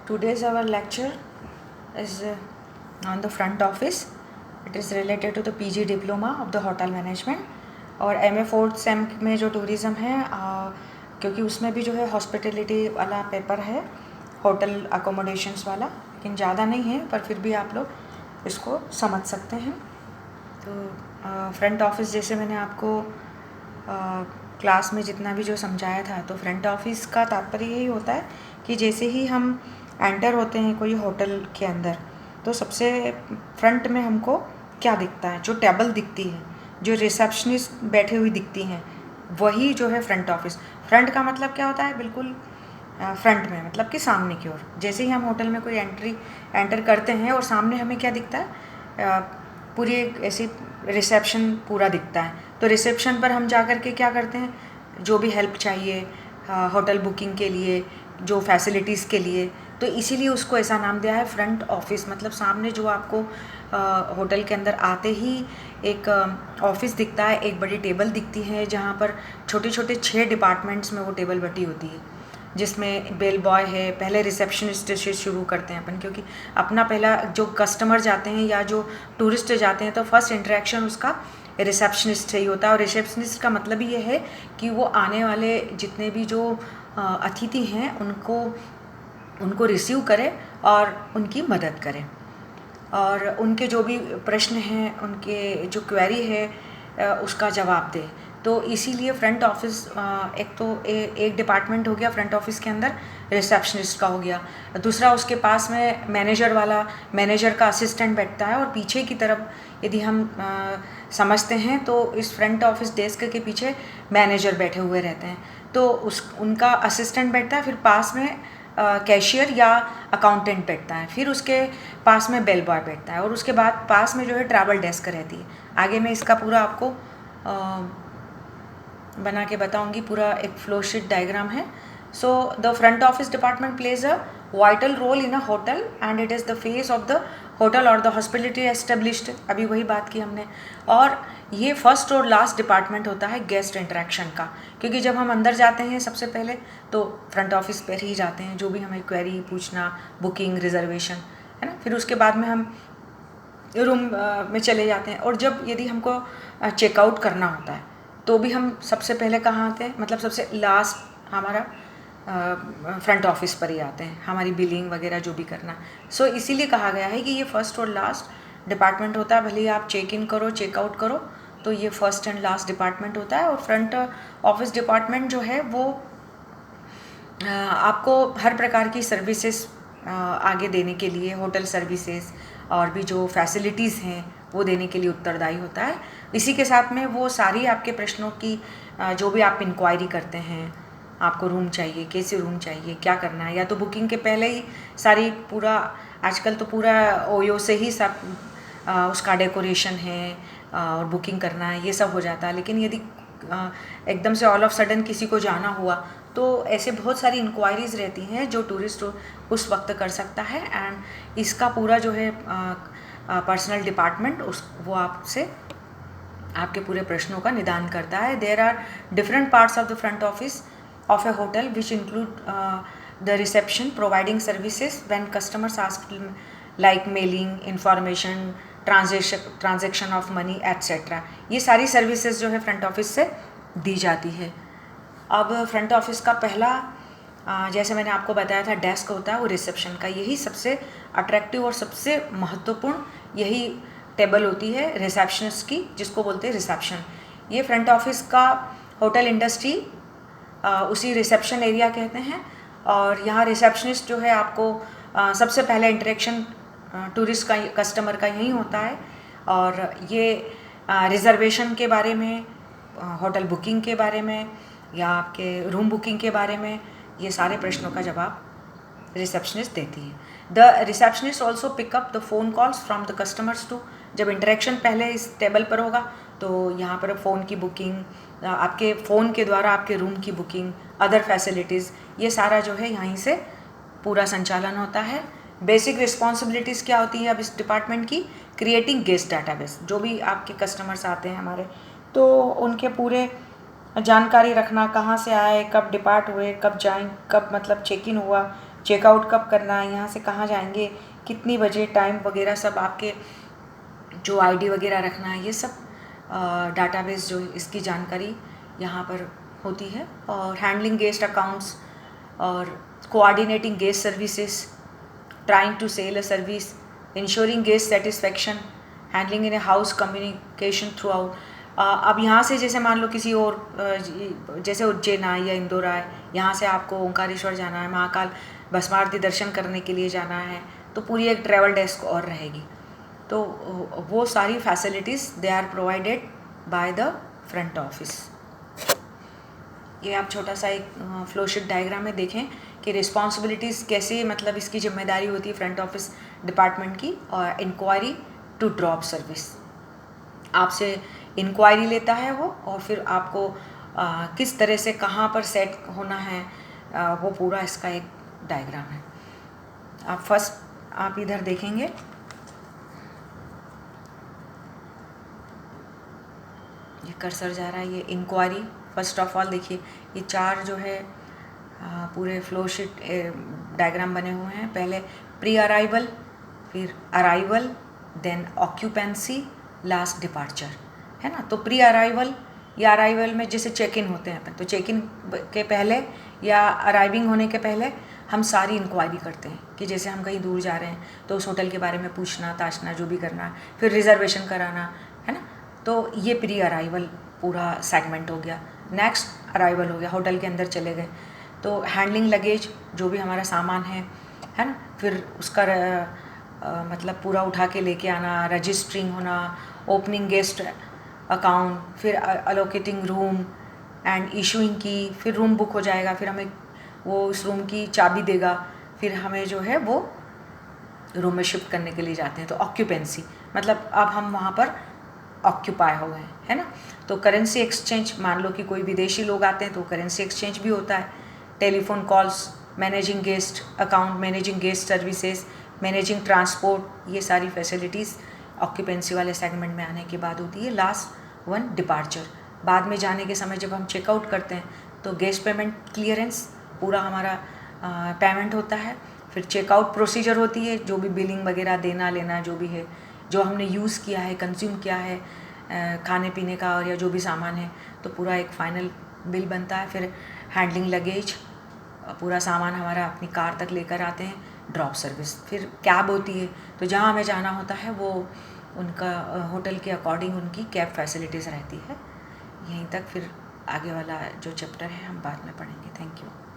Today's our lecture is on the front office. It is related to the PG diploma of the hotel management और MA 4th same में जो tourism है क्योंकि उसमें भी जो है हॉस्पिटलिटी वाला पेपर है, होटल अकोमोडेशंस वाला, लेकिन ज़्यादा नहीं है, पर फिर भी आप लोग इसको समझ सकते हैं। तो फ्रंट ऑफिस जैसे मैंने आपको क्लास में जितना भी जो समझाया था, तो फ्रंट ऑफिस का तात्पर्य यही होता है कि जैसे ही हम एंटर होते हैं कोई होटल के अंदर, तो सबसे फ्रंट में हमको क्या दिखता है, जो टेबल दिखती है, जो रिसेप्शनिस्ट बैठे हुई दिखती हैं, वही जो है फ्रंट ऑफिस। फ्रंट का मतलब क्या होता है, बिल्कुल फ्रंट में, मतलब कि सामने की ओर। जैसे ही हम होटल में कोई एंटर करते हैं और सामने हमें क्या दिखता है, पूरी एक ऐसी रिसेप्शन पूरा दिखता है। तो रिसेप्शन पर हम जा कर के क्या करते हैं, जो भी हेल्प चाहिए होटल बुकिंग के लिए, जो फैसिलिटीज़ के लिए, तो इसीलिए उसको ऐसा नाम दिया है फ्रंट ऑफिस। मतलब सामने जो आपको होटल के अंदर आते ही एक ऑफिस दिखता है, एक बड़ी टेबल दिखती है जहाँ पर छोटे छोटे 6 डिपार्टमेंट्स में वो टेबल बटी होती है, जिसमें बेल बॉय है। पहले रिसेप्शनिस्ट से शुरू करते हैं अपन, क्योंकि अपना पहला जो कस्टमर जाते हैं या जो टूरिस्ट जाते हैं तो फर्स्ट इंटरेक्शन उसका रिसेप्शनिस्ट से ही होता है। और रिसेप्शनिस्ट का मतलब ही ये है कि वो आने वाले जितने भी जो अतिथि हैं उनको रिसीव करे और उनकी मदद करे, और उनके जो भी प्रश्न हैं, उनके जो क्वेरी है उसका जवाब दे। तो इसीलिए फ्रंट ऑफिस एक तो एक डिपार्टमेंट हो गया फ्रंट ऑफिस के अंदर, रिसेप्शनिस्ट का हो गया। दूसरा उसके पास में मैनेजर का असिस्टेंट बैठता है, और पीछे की तरफ यदि हम समझते हैं तो इस फ्रंट ऑफिस डेस्क के पीछे मैनेजर बैठे हुए रहते हैं, तो उनका असिस्टेंट बैठता है। फिर पास में कैशियर या अकाउंटेंट बैठता है, फिर उसके पास में बेल बॉय बैठता है, और उसके बाद पास में जो है ट्रैवल डेस्क रहती है। आगे मैं इसका पूरा आपको बना के बताऊंगी, पूरा एक फ्लो शीट डायग्राम है। So the front office department plays a vital role in a hotel and it is the face of the hotel और द हॉस्पिटलिटी एस्टेब्लिश्ड। अभी वही बात की हमने। और ये फर्स्ट और लास्ट डिपार्टमेंट होता है गेस्ट इंटरेक्शन का, क्योंकि जब हम अंदर जाते हैं सबसे पहले तो फ्रंट ऑफिस पर ही जाते हैं, जो भी हमें क्वेरी पूछना, बुकिंग, रिजर्वेशन, है ना। फिर उसके बाद में हम रूम में चले जाते हैं, और जब यदि हमको चेकआउट करना होता है तो भी हम सबसे पहले कहाँ आते हैं, मतलब सबसे लास्ट हमारा फ्रंट ऑफिस पर ही आते हैं, हमारी बिलिंग वगैरह जो भी करना। सो इसीलिए कहा गया है कि ये फर्स्ट और लास्ट डिपार्टमेंट होता है। भले ही आप चेक इन करो, चेकआउट करो, तो ये फर्स्ट एंड लास्ट डिपार्टमेंट होता है। और फ्रंट ऑफिस डिपार्टमेंट जो है वो आपको हर प्रकार की सर्विसेज आगे देने के लिए, होटल सर्विसेज और भी जो फैसिलिटीज़ हैं वो देने के लिए उत्तरदायी होता है। इसी के साथ में वो सारी आपके प्रश्नों की जो भी आप इंक्वायरी करते हैं, आपको रूम चाहिए, कैसे रूम चाहिए, क्या करना है, या तो बुकिंग के पहले ही सारी पूरा, आजकल तो पूरा ओयो से ही सब उसका डेकोरेशन है और बुकिंग करना है, ये सब हो जाता है। लेकिन यदि एकदम से ऑल ऑफ सडन किसी को जाना हुआ तो ऐसे बहुत सारी इंक्वायरीज़ रहती हैं जो टूरिस्ट उस वक्त कर सकता है, एंड इसका पूरा जो है पर्सनल डिपार्टमेंट वो आपसे आपके पूरे प्रश्नों का निदान करता है। There are different parts of the front office of a hotel which include the reception providing services when customers ask like mailing, information, transaction of money etcetera. ये सारी सर्विसेज जो है फ्रंट ऑफिस से दी जाती है। अब फ्रंट ऑफिस का पहला जैसे मैंने आपको बताया था डेस्क होता है, वो रिसेप्शन का। यही सबसे अट्रैक्टिव और सबसे महत्वपूर्ण यही टेबल होती है रिसेप्शनिस्ट की, जिसको बोलते हैं रिसेप्शन। ये फ्रंट ऑफिस का होटल इंडस्ट्री उसी रिसेप्शन एरिया कहते हैं। और यहाँ रिसेप्शनिस्ट जो है आपको सबसे पहले इंटरेक्शन टूरिस्ट का, कस्टमर का यही होता है। और ये रिजर्वेशन के बारे में, होटल बुकिंग के बारे में, या आपके रूम बुकिंग के बारे में, ये सारे प्रश्नों का जवाब रिसेप्शनिस्ट देती है। The receptionist also pick up the phone calls from the customers too. जब इंटरेक्शन पहले इस टेबल पर होगा तो यहाँ पर फ़ोन की बुकिंग, आपके फ़ोन के द्वारा आपके रूम की बुकिंग, अदर फैसिलिटीज़, ये सारा जो है यहीं से पूरा संचालन होता है। बेसिक रिस्पॉन्सिबिलिटीज़ क्या होती है अब इस डिपार्टमेंट की? Creating guest database. जो भी आपके कस्टमर्स आते हैं हमारे, तो उनके पूरे जानकारी रखना, कहाँ से आए, कब डिपार्ट हुए, कब जाएं, कब मतलब चेक इन हुआ, चेकआउट कब करना है, यहाँ से कहाँ जाएंगे, कितनी बजे, टाइम वगैरह सब आपके जो आईडी वगैरह रखना है, ये सब डाटाबेस जो इसकी जानकारी यहाँ पर होती है। और हैंडलिंग गेस्ट अकाउंट्स और coordinating guest services, trying to sell a service, ensuring guest satisfaction, handling in a house communication throughout. अब यहाँ से जैसे मान लो किसी और जैसे उज्जैन आए या इंदौर आए, यहाँ से आपको ओंकारेश्वर जाना है, महाकाल भस्म आरती दर्शन करने के लिए जाना है, तो पूरी एक ट्रैवल डेस्क और रहेगी। तो वो सारी facilities they are provided by the front office. ये आप छोटा सा एक फ्लोशीट डायग्राम में देखें कि रिस्पॉन्सिबिलिटीज़ कैसे, मतलब इसकी जिम्मेदारी होती है फ्रंट ऑफिस डिपार्टमेंट की। और इंक्वायरी टू ड्रॉप सर्विस, आपसे इंक्वायरी लेता है वो, और फिर आपको किस तरह से कहाँ पर सेट होना है, वो पूरा इसका एक डायग्राम है। आप फर्स्ट आप इधर देखेंगे, ये कर्सर जा रहा है, ये इंक्वायरी। फर्स्ट ऑफ ऑल देखिए ये चार जो है पूरे फ्लोशीट डायग्राम बने हुए हैं। पहले प्री अराइवल, फिर arrival, then occupancy, last departure, है ना। तो प्री अराइवल या अराइवल में जैसे चेक इन होते हैं अपन, तो चेक इन के पहले या अराइविंग होने के पहले हम सारी इंक्वायरी करते हैं कि जैसे हम कहीं दूर जा रहे हैं तो उस होटल के बारे में पूछना ताछना जो भी करना है, फिर रिजर्वेशन कराना, है ना। तो ये प्री अराइवल पूरा सेगमेंट हो गया। नेक्स्ट अराइवल हो गया, होटल के अंदर चले गए तो हैंडलिंग लगेज, जो भी हमारा सामान है ना, फिर उसका मतलब पूरा उठा के लेके आना, रजिस्टरिंग होना, ओपनिंग गेस्ट अकाउंट, फिर अलोकेटिंग रूम एंड इशूइंग की, फिर रूम बुक हो जाएगा, फिर हमें वो उस रूम की चाबी देगा, फिर हमें जो है वो रूम में शिफ्ट करने के लिए जाते हैं। तो ऑक्यूपेंसी मतलब अब हम वहाँ पर ऑक्यूपाई हो गए, है ना। तो करेंसी एक्सचेंज, मान लो कि कोई विदेशी लोग आते हैं तो करेंसी एक्सचेंज भी होता है। Telephone calls, managing guest account, managing guest services, managing transport, ये सारी फैसिलिटीज़ ऑक्यूपेंसी वाले सेगमेंट में आने के बाद होती है। लास्ट वन डिपार्चर, बाद में जाने के समय जब हम चेकआउट करते हैं तो गेस्ट पेमेंट क्लियरेंस पूरा हमारा पेमेंट होता है। फिर चेकआउट प्रोसीजर होती है, जो भी बिलिंग वगैरह देना लेना जो भी है, जो हमने यूज़ किया है, कंज्यूम किया है खाने पीने का और या जो भी सामान है, तो पूरा एक फाइनल बिल बनता है। फिर हैंडलिंग लगेज, पूरा सामान हमारा अपनी कार तक लेकर आते हैं। ड्रॉप सर्विस, फिर कैब होती है, तो जहाँ हमें जाना होता है वो उनका होटल के अकॉर्डिंग उनकी कैब फैसिलिटीज़ रहती है। यहीं तक, फिर आगे वाला जो चैप्टर है हम बाद में पढ़ेंगे। Thank you.